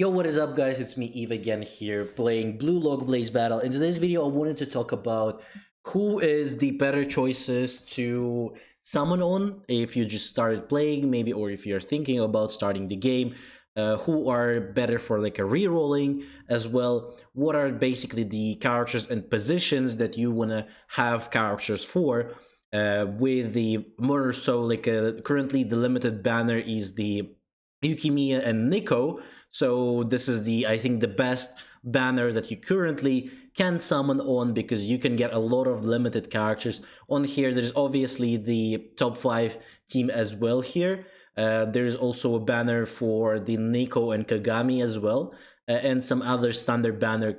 Yo, what is up guys? It's me Eve again here playing Blue Log Blaze Battle. In today's video I wanted to talk about who is the better choices to summon on if you just started playing maybe, or if you're thinking about starting the game. Who are better for like a re-rolling as well. What are basically the characters and positions that you want to have characters for, with the more so like currently the limited banner is the Yukimiya and Nico. So this is the, I think, the best banner that you currently can summon on, because you can get a lot of limited characters on here. There's obviously the top 5 team as well here. There's also a banner for the Nico and Kagami as well, and some other standard banners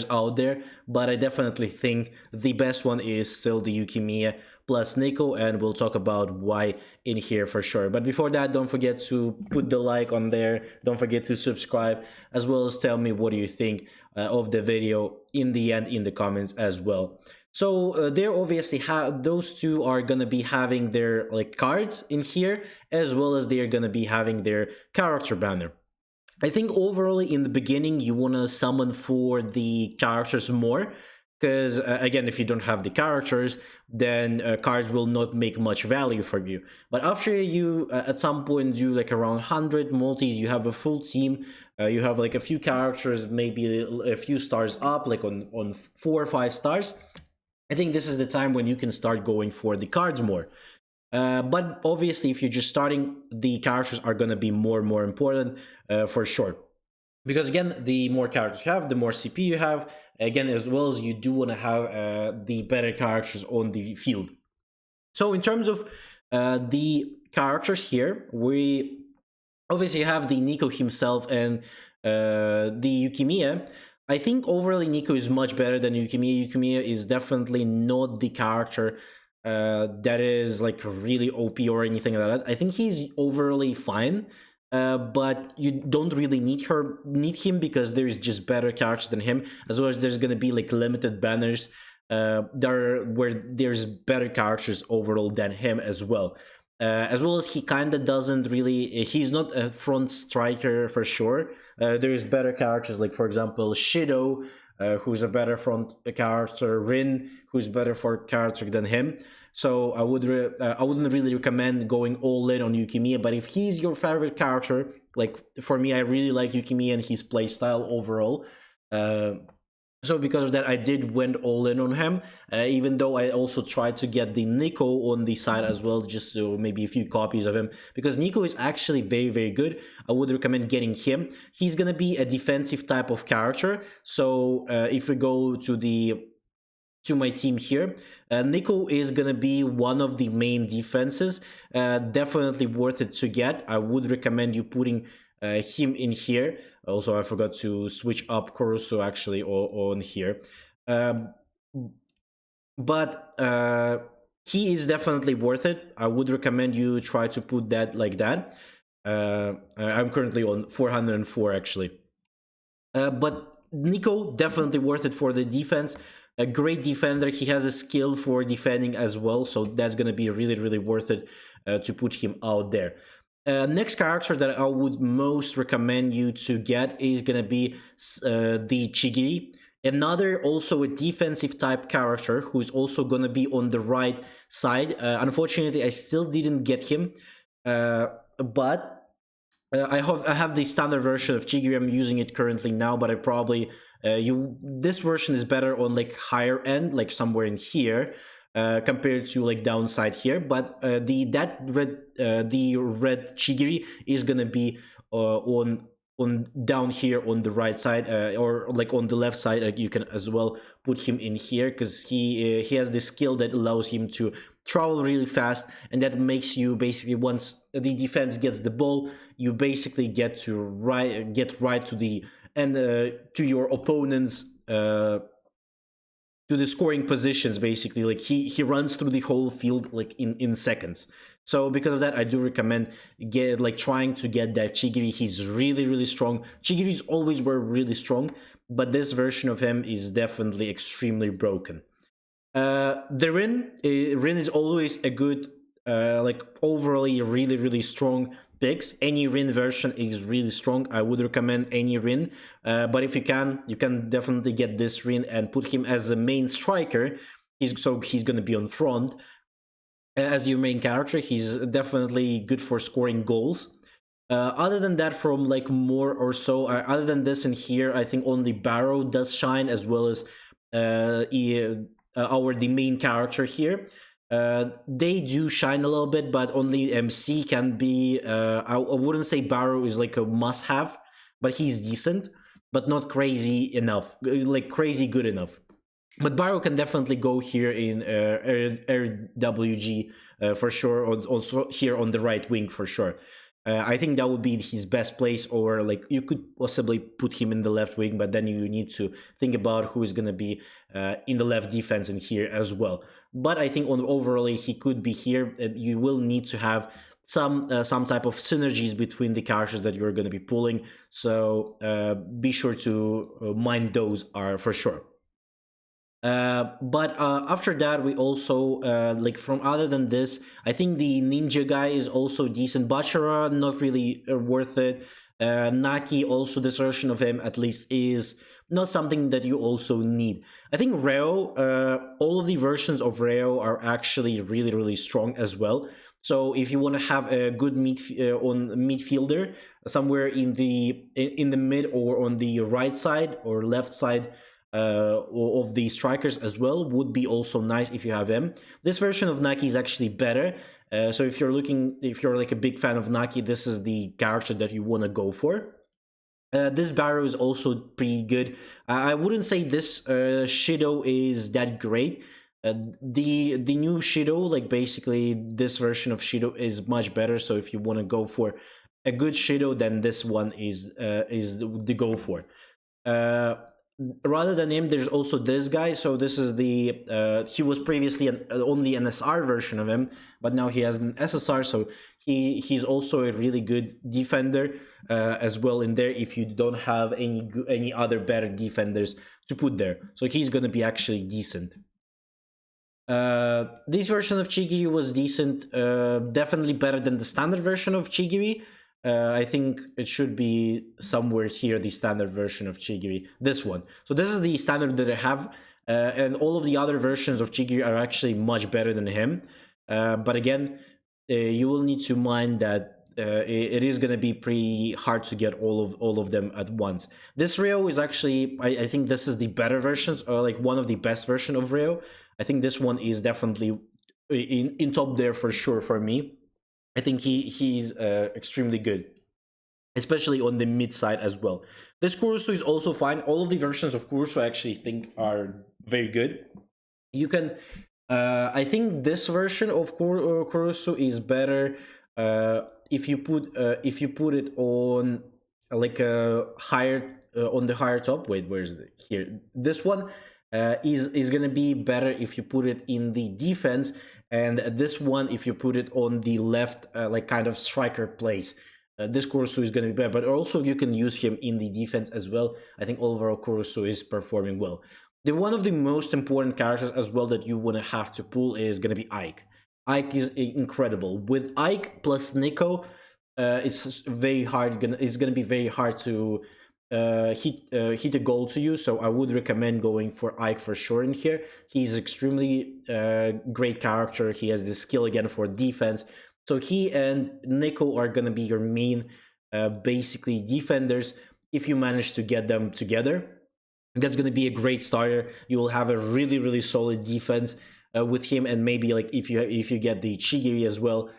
out there, but I definitely think the best one is still the Yukimiya plus Nico, and we'll talk about why in here for sure. But before that, don't forget to put the like on there, don't forget to subscribe, as well as tell me what do you think of the video in the end in the comments as well. So they're obviously those two are gonna be having their like cards in here, as well as they're gonna be having their character banner. I think overall in the beginning you want to summon for the characters more, because again, if you don't have the characters, then cards will not make much value for you. But after you at some point do like around 100 multis, you have a full team, you have like a few characters, maybe a few stars up, like on 4 or 5 stars. I think this is the time when you can start going for the cards more. But obviously, if you're just starting, the characters are going to be more important for sure. Because again, the more characters you have, the more CP you have. Again, as well as you do want to have the better characters on the field. So in terms of the characters here, we obviously have the Nico himself and the Yukimiya. I think overall Nico is much better than Yukimiya. Yukimiya is definitely not the character that is like really OP or anything like that. I think he's overly fine, but you don't really need him, because there is just better characters than him, as well as there's gonna be like limited banners where there's better characters overall than him as well. As well as he kind of doesn't really, he's not a front striker for sure. There is better characters, like for example Shido, who's a better front character, Rin, who's better for character than him. So I wouldn't really recommend going all in on Yukimiya. But if he's your favorite character, like for me, I really like Yukimiya and his playstyle overall. So because of that, I did went all in on him, even though I also tried to get the Nico on the side as well, just so maybe a few copies of him, because Nico is actually very good. I would recommend getting him. He's gonna be a defensive type of character. So if we go to my team here, Nico is gonna be one of the main defenses. Definitely worth it to get. I would recommend you putting him in here. Also, I forgot to switch up Corso actually on here. But he is definitely worth it. I would recommend you try to put that like that. I'm currently on 404 actually. But Nico, definitely worth it for the defense. A great defender. He has a skill for defending as well, so that's gonna be really worth it to put him out there. Next character that I would most recommend you to get is gonna be the Chigiri. Another also a defensive type character who's also gonna be on the right side. Unfortunately, I still didn't get him, but I have the standard version of Chigiri. I'm using it currently now, but I probably this version is better on like higher end, like somewhere in here, compared to like downside here. But the red Chigiri is gonna be on down here on the right side, or like on the left side. You can as well put him in here, because he has this skill that allows him to travel really fast, and that makes you basically, once the defense gets the ball, you basically get right to the and to your opponent's to the scoring positions. Basically, like he runs through the whole field like in seconds. So because of that, I do recommend trying to get that Chigiri. He's really strong. Chigiri's always were really strong, but this version of him is definitely extremely broken. The Rin is always a good, like overally really strong picks. Any Rin version is really strong. I would recommend any Rin, but if you can definitely get this Rin and put him as a main striker. He's gonna be on front as your main character. He's definitely good for scoring goals. Other than that, from like more or so, other than this in here, I think only Barrow does shine, as well as the main character here. They do shine a little bit, but only MC can be. I wouldn't say Barrow is like a must-have, but he's decent, but not crazy enough, like crazy good enough. But Barrow can definitely go here in RWG for sure, also here on the right wing for sure. I think that would be his best place, or like you could possibly put him in the left wing, but then you need to think about who is going to be in the left defense in here as well. But I think overall he could be here. You will need to have some type of synergies between the characters that you're going to be pulling. So be sure to mind those are for sure. But after that, we also like from other than this, I think the ninja guy is also decent. Bachara, not really worth it. Naki, also this version of him at least is not something that you also need. I think Reo, all of the versions of Reo are actually really strong as well. So if you want to have a good midfielder somewhere in the mid or on the right side or left side of the strikers as well, would be also nice if you have him. This version of Naki is actually better. So if you're like a big fan of Naki, this is the character that you want to go for. This Barrow is also pretty good. I wouldn't say this Shido is that great. The new Shido, like basically this version of Shido is much better. So if you want to go for a good Shido, then this one is the go for. Rather than him, there's also this guy. So this is the he was previously only an SR version of him, but now he has an SSR. So he's also a really good defender as well in there. If you don't have any other better defenders to put there, so he's gonna be actually decent. This version of Chigiri was decent, definitely better than the standard version of Chigiri. I think it should be somewhere here, the standard version of Chigiri, this one. So this is the standard that I have, and all of the other versions of Chigiri are actually much better than him. But again, you will need to mind that it is going to be pretty hard to get all of them at once. This Reo is actually, I think this is the better versions, or like one of the best version of Reo. I think this one is definitely in top there for sure for me. I think he's extremely good, especially on the mid side as well. This Kurusu is also fine. All of the versions of Kurusu I actually think are very good. You can, I think this version of Kurusu is better if you put it on like a higher on the higher top. Wait, where is it? Here. This one is gonna be better if you put it in the defense. And this one, if you put it on the left, like kind of striker place, this Kurusu is going to be better. But also you can use him in the defense as well. I think overall Kurusu is performing well. One of the most important characters as well that you want to have to pull is going to be Ike. Ike is incredible. With Ike plus Nico, it's very hard. It's going to be very hard to hit a goal to you. So I would recommend going for Ike for sure in here. He's extremely great character. He has the skill again for defense. So he and Nico are gonna be your main basically defenders if you manage to get them together. That's gonna be a great starter. You will have a really solid defense with him, and maybe like if you get the Chigiri as well,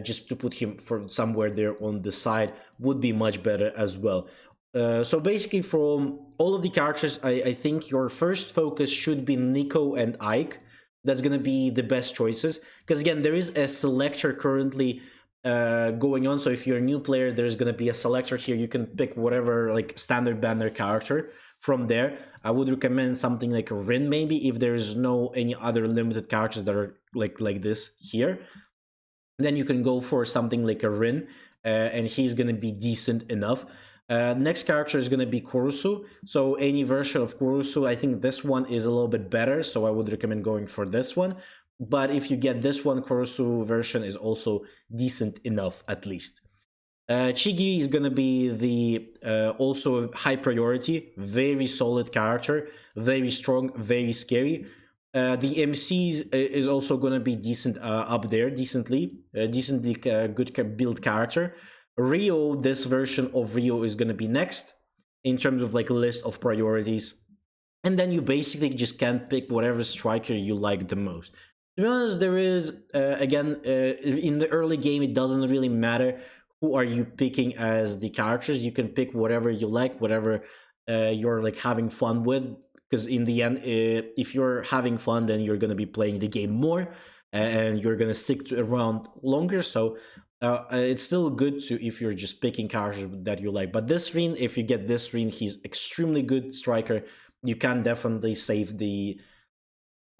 just to put him for somewhere there on the side would be much better as well. So basically from all of the characters, I think your first focus should be Nico and Ike. That's going to be the best choices. Because again, there is a selector currently going on. So if you're a new player, there's going to be a selector here. You can pick whatever like standard banner character from there. I would recommend something like a Rin maybe, if there's no any other limited characters that are like this here. Then you can go for something like a Rin, and he's going to be decent enough. Next character is going to be Kurusu. So any version of Kurusu, I think this one is a little bit better. So I would recommend going for this one. But if you get this one, Kurusu version is also decent enough at least. Chigi is gonna be the also high priority, very solid character, very strong, very scary. The MCs is also gonna be decent up there, decently good build character. Rio, this version of Rio is gonna be next in terms of like a list of priorities, and then you basically just can pick whatever striker you like the most. To be honest, there is again in the early game it doesn't really matter who are you picking as the characters. You can pick whatever you like, whatever you're like having fun with, because in the end if you're having fun then you're going to be playing the game more and you're going to stick around longer. So it's still good to if you're just picking characters that you like. But this Rin, if you get this Rin, he's extremely good striker. You can definitely save the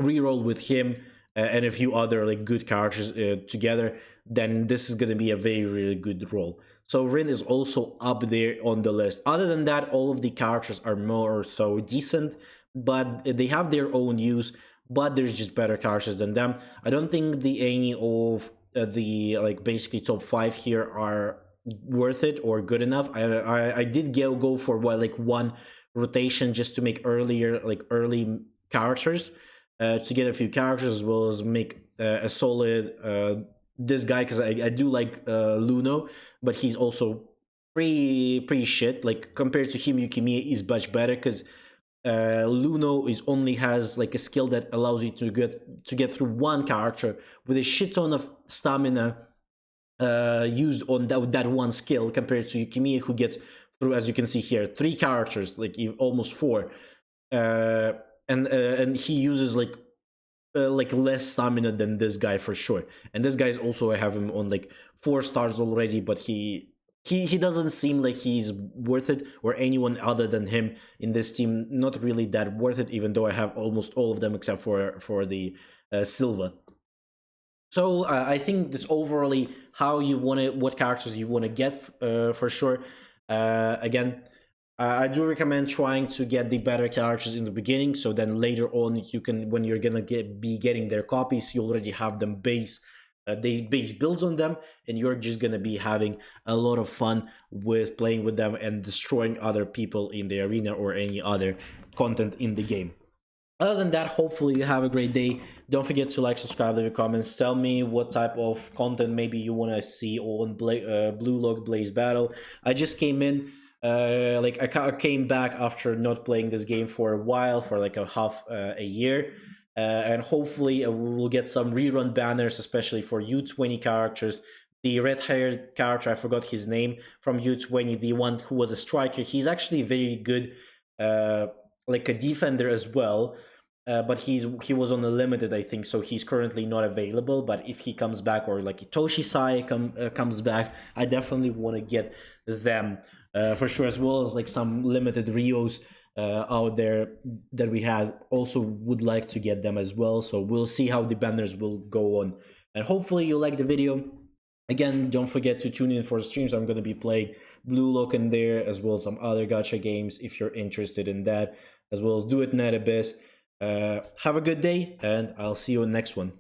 reroll with him and a few other like good characters together, then this is going to be a very really good roll. So Rin is also up there on the list. Other than that, all of the characters are more so decent, but they have their own use, but there's just better characters than them. I don't think any of the like basically top 5 here are worth it or good enough. I did go for what like one rotation just to make early characters, to get a few characters as well as make a solid this guy, because I do like Luno, but he's also pretty shit. Like compared to him, Yukimiya is much better because Luno is only has like a skill that allows you to get through one character with a shit ton of stamina used on that one skill, compared to Yukimiya, who gets through, as you can see here, 3 characters, like almost 4, and he uses like less stamina than this guy for sure. And this guy's also, I have him on like 4 stars already, but he doesn't seem like he's worth it, or anyone other than him in this team not really that worth it, even though I have almost all of them except for the Silva. So I think this overally how you want to, what characters you want to get for sure. Again, I do recommend trying to get the better characters in the beginning, so then later on you can, when you're gonna be getting their copies, you already have them base builds on them, and you're just gonna be having a lot of fun with playing with them and destroying other people in the arena or any other content in the game. Other than that, hopefully you have a great day. Don't forget to like, subscribe, leave comments. Tell me what type of content maybe you want to see on Blue Lock Blaze Battle. I just came in. Like I came back after not playing this game for a while, for like a year, and hopefully we will get some rerun banners, especially for U20 characters. The red-haired character, I forgot his name, from U20, the one who was a striker, he's actually very good, like a defender as well. But he was on a limited, I think, so he's currently not available. But if he comes back, or like Itoshi Sai comes back, I definitely want to get them for sure, as well as like some limited Rios out there that we had. Also would like to get them as well. So we'll see how the banners will go on, and hopefully you like the video. Again, don't forget to tune in for the streams. I'm going to be playing Blue Lock in there, as well as some other gacha games if you're interested in that, as well as Do It Net Abyss. Have a good day, and I'll see you in the next one.